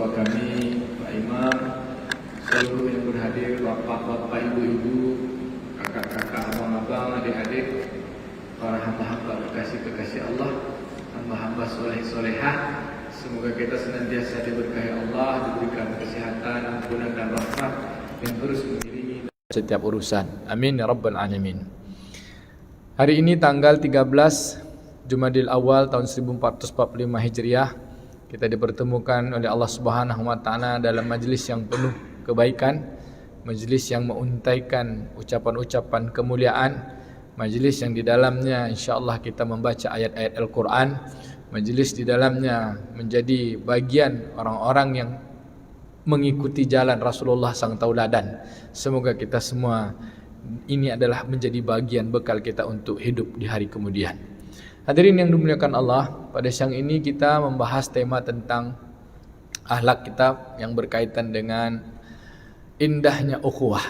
tua kami, Pak Imam, seluruh yang berhadir, bapak-bapak, ibu-ibu, kakak-kakak, abang-abang, adik-adik, para hamba-hamba kekasih-kekasih Allah, hamba-hamba soleh-solehah. Semoga kita senantiasa diberkahi Allah, diberikan kesehatan, ampunan dan rahmat yang terus mengiringi setiap urusan. Amin ya rabbal alamin. Hari ini tanggal 13 Jumadil Awal tahun 1445 Hijriah, kita dipertemukan oleh Allah Subhanahu wa taala dalam majlis yang penuh kebaikan, majlis yang menguntaikan ucapan-ucapan kemuliaan, majlis yang di dalamnya insyaallah kita membaca ayat-ayat Al-Qur'an, majlis di dalamnya menjadi bagian orang-orang yang mengikuti jalan Rasulullah sang tauladan. Semoga kita semua ini adalah menjadi bagian bekal kita untuk hidup di hari kemudian. Hadirin yang dimuliakan Allah, pada siang ini kita membahas tema tentang akhlak kita yang berkaitan dengan indahnya ukhuwah.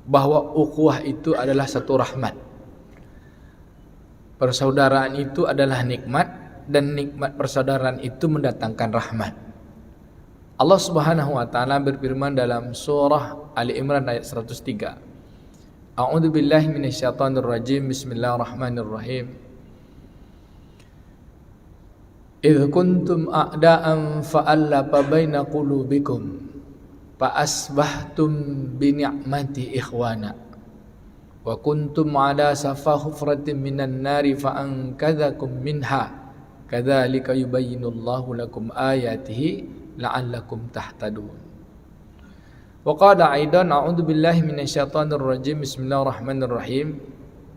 Bahwa ukhuwah itu adalah satu rahmat. Persaudaraan itu adalah nikmat, dan nikmat persaudaraan itu mendatangkan rahmat. Allah Subhanahu wa taala berfirman dalam surah Ali Imran ayat 103. A'udzu billahi minasyaitonir rajim. Bismillahirrahmanirrahim. Idh kuntum a'da'an fa'allafa baina qulubikum fa'asbahtum bi ni'mati ikhwana wa kuntum 'ala safa hufratin minan nari fa'ankadzakum minha kadzalika yubayyinullahu lakum ayatihi la'allakum tahtadun. Wa qala aidan a'udzu billahi minasyaitonir rajim. Bismillahirrahmanirrahim.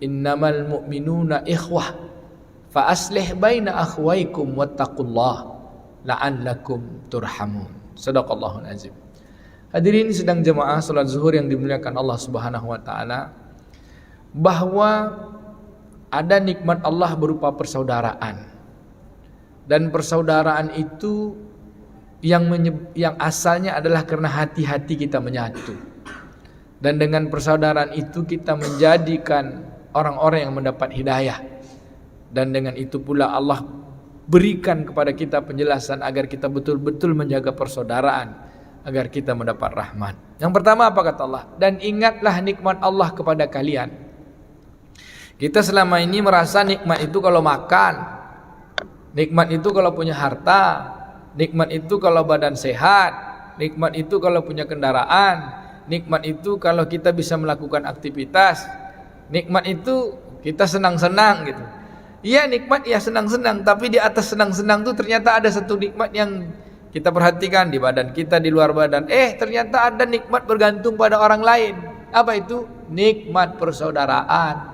Innamal mu'minuna ikhwah fa aslih baina akhwaykum wattaqullah la'allakum turhamun. Shadaqallahul azim. Hadirin sedang jemaah salat zuhur yang dimuliakan Allah Subhanahu wa taala, bahwa ada nikmat Allah berupa persaudaraan. Dan persaudaraan itu yang asalnya adalah karena hati-hati kita menyatu. Dan dengan persaudaraan itu kita menjadikan orang-orang yang mendapat hidayah. Dan dengan itu pula Allah berikan kepada kita penjelasan agar kita betul-betul menjaga persaudaraan, agar kita mendapat rahmat. Yang pertama apa kata Allah? Dan ingatlah nikmat Allah kepada kalian. Kita selama ini merasa nikmat itu kalau makan, nikmat itu kalau punya harta, nikmat itu kalau badan sehat, nikmat itu kalau punya kendaraan, nikmat itu kalau kita bisa melakukan aktivitas, nikmat itu kita senang-senang gitu. Iya nikmat, ya senang-senang, tapi di atas senang-senang itu ternyata ada satu nikmat yang kita perhatikan di badan kita, di luar badan. Ternyata ada nikmat bergantung pada orang lain. Apa itu? Nikmat persaudaraan.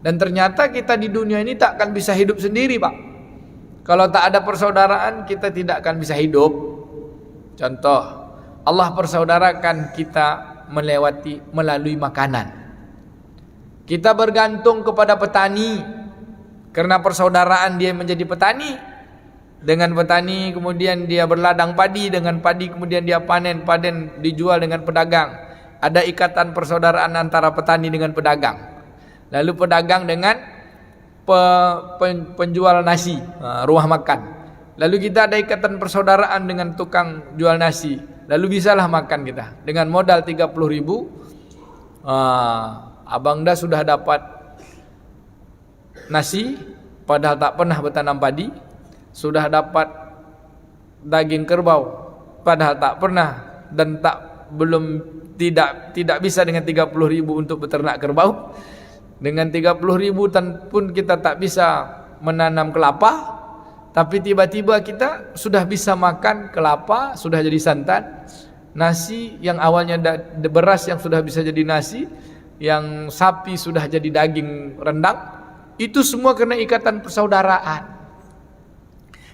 Dan ternyata kita di dunia ini tak akan bisa hidup sendiri, Pak. Kalau tak ada persaudaraan, kita tidak akan bisa hidup. Contoh, Allah persaudarakan kita melalui makanan. Kita bergantung kepada petani. Karena persaudaraan dia menjadi petani. Dengan petani kemudian dia berladang padi, dengan padi kemudian dia panen dijual dengan pedagang. Ada ikatan persaudaraan antara petani dengan pedagang. Lalu pedagang dengan penjual nasi, rumah makan. Lalu kita ada ikatan persaudaraan dengan tukang jual nasi. Lalu bisalah makan kita. Dengan modal 30.000, Abang dah sudah dapat nasi, padahal tak pernah bertanam padi. Sudah dapat daging kerbau, padahal tak pernah dan tidak bisa dengan 30.000 untuk beternak kerbau. Dengan 30.000 pun kita tak bisa menanam kelapa, tapi tiba-tiba kita sudah bisa makan kelapa, sudah jadi santan. Nasi yang awalnya beras yang sudah bisa jadi nasi, yang sapi sudah jadi daging rendang. Itu semua karena ikatan persaudaraan.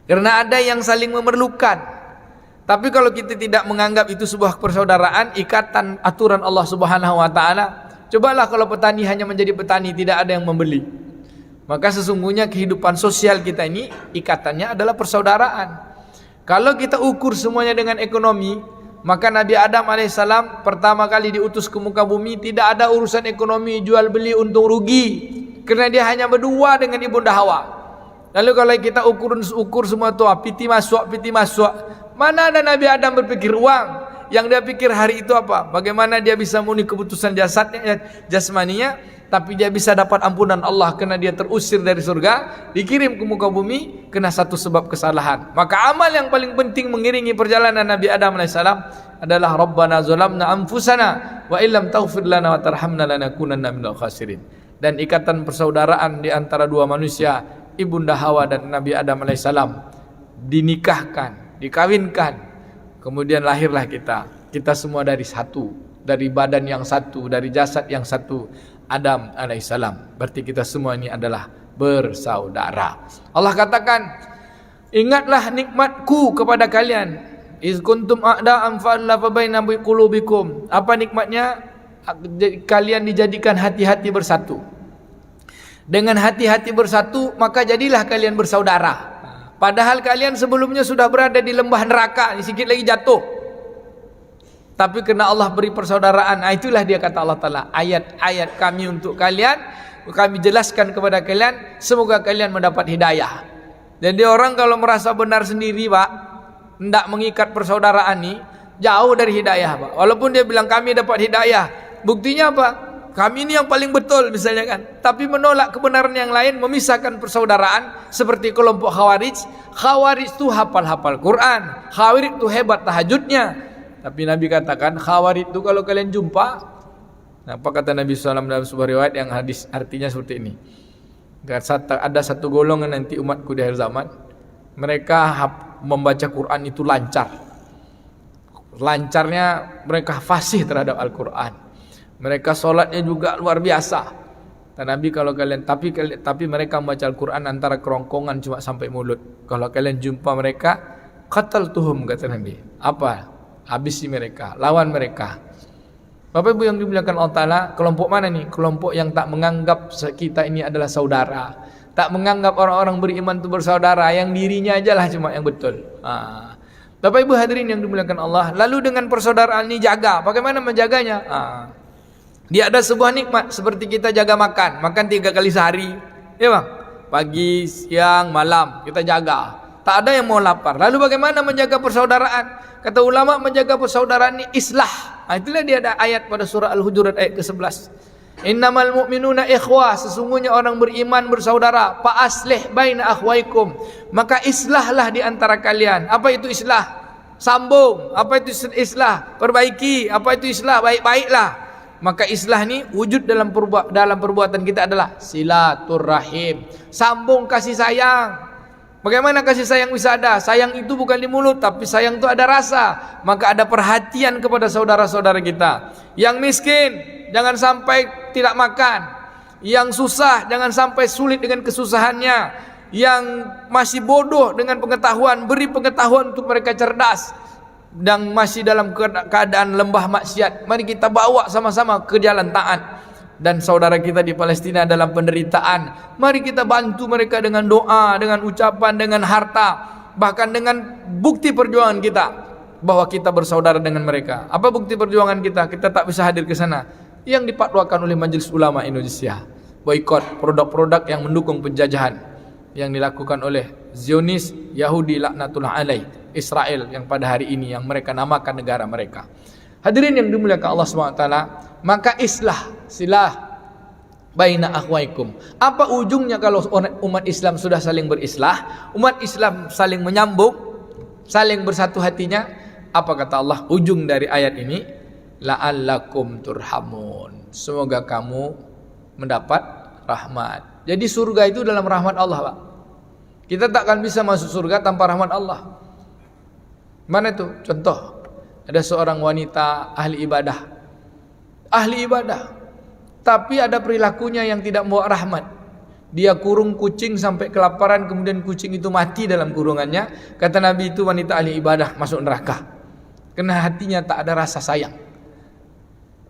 Karena ada yang saling memerlukan. Tapi kalau kita tidak menganggap itu sebuah persaudaraan, ikatan aturan Allah Subhanahu wa taala, cobalah kalau petani hanya menjadi petani, tidak ada yang membeli. Maka sesungguhnya kehidupan sosial kita ini ikatannya adalah persaudaraan. Kalau kita ukur semuanya dengan ekonomi, maka Nabi Adam alaihissalam pertama kali diutus ke muka bumi tidak ada urusan ekonomi, jual beli, untung rugi. Karena dia hanya berdua dengan ibunda Hawa. Lalu kalau kita ukur semua tu piti masuk, Mana ada Nabi Adam berpikir uang? Yang dia pikir hari itu apa? Bagaimana dia bisa memenuhi kebutuhan jasadnya, jasmaninya, tapi dia bisa dapat ampunan Allah karena dia terusir dari surga, dikirim ke muka bumi kena satu sebab kesalahan. Maka amal yang paling penting mengiringi perjalanan Nabi Adam alaihissalam adalah Rabbana zalamna anfusana wa illam taghfir lana wa tarhamna lanakunanna minal khasirin. Dan ikatan persaudaraan di antara dua manusia, Ibunda Hawa dan Nabi Adam alaihissalam, dinikahkan, dikawinkan, kemudian lahirlah kita. Kita semua dari satu, dari badan yang satu, dari jasad yang satu, Adam alaihissalam. Berarti kita semua ini adalah bersaudara. Allah katakan, ingatlah nikmatku kepada kalian. Iz kuntum a'da'an fa'alafa baina qulubikum. Apa nikmatnya? Kalian dijadikan hati-hati bersatu. Dengan hati-hati bersatu, maka jadilah kalian bersaudara. Padahal kalian sebelumnya sudah berada di lembah neraka, sedikit lagi jatuh. Tapi karena Allah beri persaudaraan, itulah dia kata Allah Ta'ala, ayat-ayat kami untuk kalian, kami jelaskan kepada kalian, semoga kalian mendapat hidayah. Jadi orang kalau merasa benar sendiri, Pak, hendak mengikat persaudaraan ini, jauh dari hidayah, Pak. Walaupun dia bilang kami dapat hidayah, buktinya apa? Kami ini yang paling betul misalnya kan. Tapi menolak kebenaran yang lain, memisahkan persaudaraan seperti kelompok Khawarij. Khawarij itu hafal-hafal Quran. Khawarij itu hebat tahajudnya. Tapi Nabi katakan Khawarij itu kalau kalian jumpa, apa kata Nabi SAW dalam sebuah riwayat yang hadis artinya seperti ini. Ada satu golongan nanti umatku di akhir zaman, mereka membaca Quran itu lancar. Lancarnya mereka fasih terhadap Al-Quran. Mereka solatnya juga luar biasa. Dan Nabi kalau kalian tapi mereka membaca Al-Quran antara kerongkongan cuma sampai mulut. Kalau kalian jumpa mereka, qataltuhum kata Nabi. Apa? Habisi mereka, lawan mereka. Bapak Ibu yang dimuliakan Allah Ta'ala, kelompok mana nih? Kelompok yang tak menganggap kita ini adalah saudara. Tak menganggap orang-orang beriman itu bersaudara, yang dirinya aja lah cuma yang betul. Bapak Ibu hadirin yang dimuliakan Allah, lalu dengan persaudaraan ini jaga. Bagaimana menjaganya? Dia ada sebuah nikmat seperti kita jaga makan 3 kali sehari, ya bang, pagi, siang, malam kita jaga. Tak ada yang mau lapar. Lalu bagaimana menjaga persaudaraan? Kata ulama, menjaga persaudaraan ini islah. Itulah dia ada ayat pada surah Al-Hujurat ayat ke-11. Innamal mu'minuna ikhwah, sesungguhnya orang beriman bersaudara. Fa aslih baina akhwaikum, maka islahlah di antara kalian. Apa itu islah? Sambung. Apa itu islah? Perbaiki. Apa itu islah? Baik-baiklah. Maka islah ni wujud dalam perbuatan kita adalah silaturrahim, sambung kasih sayang. Bagaimana kasih sayang bisa ada? Sayang itu bukan di mulut, tapi sayang itu ada rasa. Maka ada perhatian kepada saudara-saudara kita. Yang miskin jangan sampai tidak makan, yang susah jangan sampai sulit dengan kesusahannya, yang masih bodoh dengan pengetahuan beri pengetahuan untuk mereka cerdas. Dan masih dalam keadaan lembah maksiat, mari kita bawa sama-sama ke jalan taat. Dan saudara kita di Palestina dalam penderitaan, mari kita bantu mereka dengan doa, dengan ucapan, dengan harta, bahkan dengan bukti perjuangan kita bahwa kita bersaudara dengan mereka. Apa bukti perjuangan kita? Kita tak bisa hadir ke sana. Yang dipatwakan oleh Majelis Ulama Indonesia, boikot produk-produk yang mendukung penjajahan yang dilakukan oleh Zionis, Yahudi laknatullah alaih, Israel yang pada hari ini yang mereka namakan negara mereka. Hadirin yang dimuliakan Allah SWT, maka silah baina akhwaikum. Apa ujungnya kalau umat Islam sudah saling berislah, umat Islam saling menyambung, saling bersatu hatinya? Apa kata Allah ujung dari ayat ini? La'allakum turhamun, semoga kamu mendapat rahmat. Jadi surga itu dalam rahmat Allah, Pak. Kita tak akan bisa masuk surga tanpa rahmat Allah. Mana itu? Contoh, ada seorang wanita ahli ibadah, tapi ada perilakunya yang tidak membawa rahmat. Dia kurung kucing sampai kelaparan, kemudian kucing itu mati dalam kurungannya. Kata Nabi, itu wanita ahli ibadah masuk neraka, karena hatinya tak ada rasa sayang.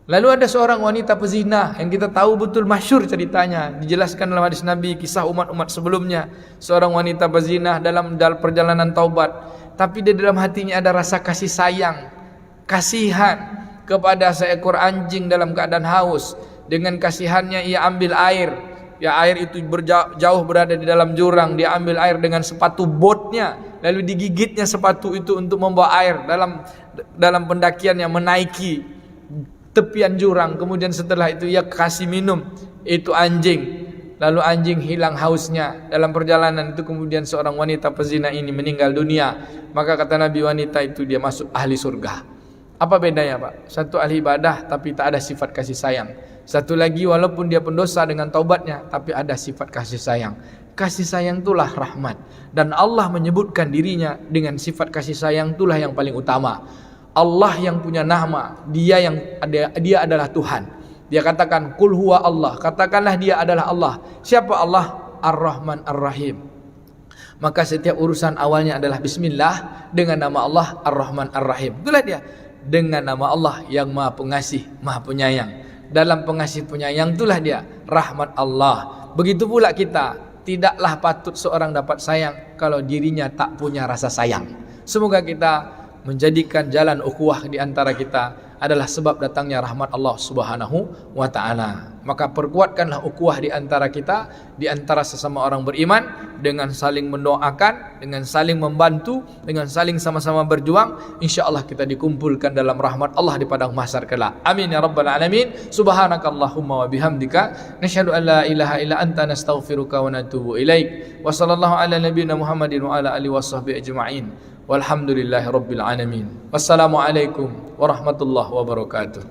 Lalu ada seorang wanita pezina yang kita tahu betul, masyhur ceritanya, dijelaskan dalam hadis Nabi, kisah umat-umat sebelumnya. Seorang wanita pezina dalam perjalanan taubat, tapi di dalam hatinya ada rasa kasih sayang, kasihan kepada seekor anjing dalam keadaan haus. Dengan kasihannya ia ambil air. Ya, air itu jauh berada di dalam jurang. Dia ambil air dengan sepatu botnya, lalu digigitnya sepatu itu untuk membawa air dalam pendakiannya, menaiki tepian jurang. Kemudian setelah itu ia kasih minum itu anjing, lalu anjing hilang hausnya dalam perjalanan itu. Kemudian seorang wanita pezina ini meninggal dunia. Maka kata Nabi, wanita itu dia masuk ahli surga. Apa bedanya Pak? Satu ahli ibadah tapi tak ada sifat kasih sayang. Satu lagi walaupun dia pendosa dengan taubatnya tapi ada sifat kasih sayang. Kasih sayang itulah rahmat, dan Allah menyebutkan dirinya dengan sifat kasih sayang itulah yang paling utama. Allah yang punya nama, dia adalah Tuhan. Dia katakan qul huwa Allah, katakanlah dia adalah Allah. Siapa Allah? Ar-Rahman Ar-Rahim. Maka setiap urusan awalnya adalah bismillah, dengan nama Allah Ar-Rahman Ar-Rahim. Itulah dia, dengan nama Allah yang Maha Pengasih, Maha Penyayang. Dalam pengasih penyayang itulah dia rahmat Allah. Begitu pula kita, tidaklah patut seorang dapat sayang kalau dirinya tak punya rasa sayang. Semoga kita menjadikan jalan ukhuwah di antara kita adalah sebab datangnya rahmat Allah Subhanahu wa taala. Maka perkuatkanlah ukhuwah di antara kita, di antara sesama orang beriman, dengan saling mendoakan, dengan saling membantu, dengan saling sama-sama berjuang. Insyaallah kita dikumpulkan dalam rahmat Allah di padang mahsyar kelak. Amin ya rabbal alamin. Subhanakallahumma wa bihamdika nasyhadu an la ilaha illa anta nastaghfiruka wa natubu ilaik. Wa sallallahu ala nabiyyina Muhammadin wa ala alihi washabbihi ajma'in. Walhamdulillahi rabbil alamin. Wassalamualaikum warahmatullahi wabarakatuh.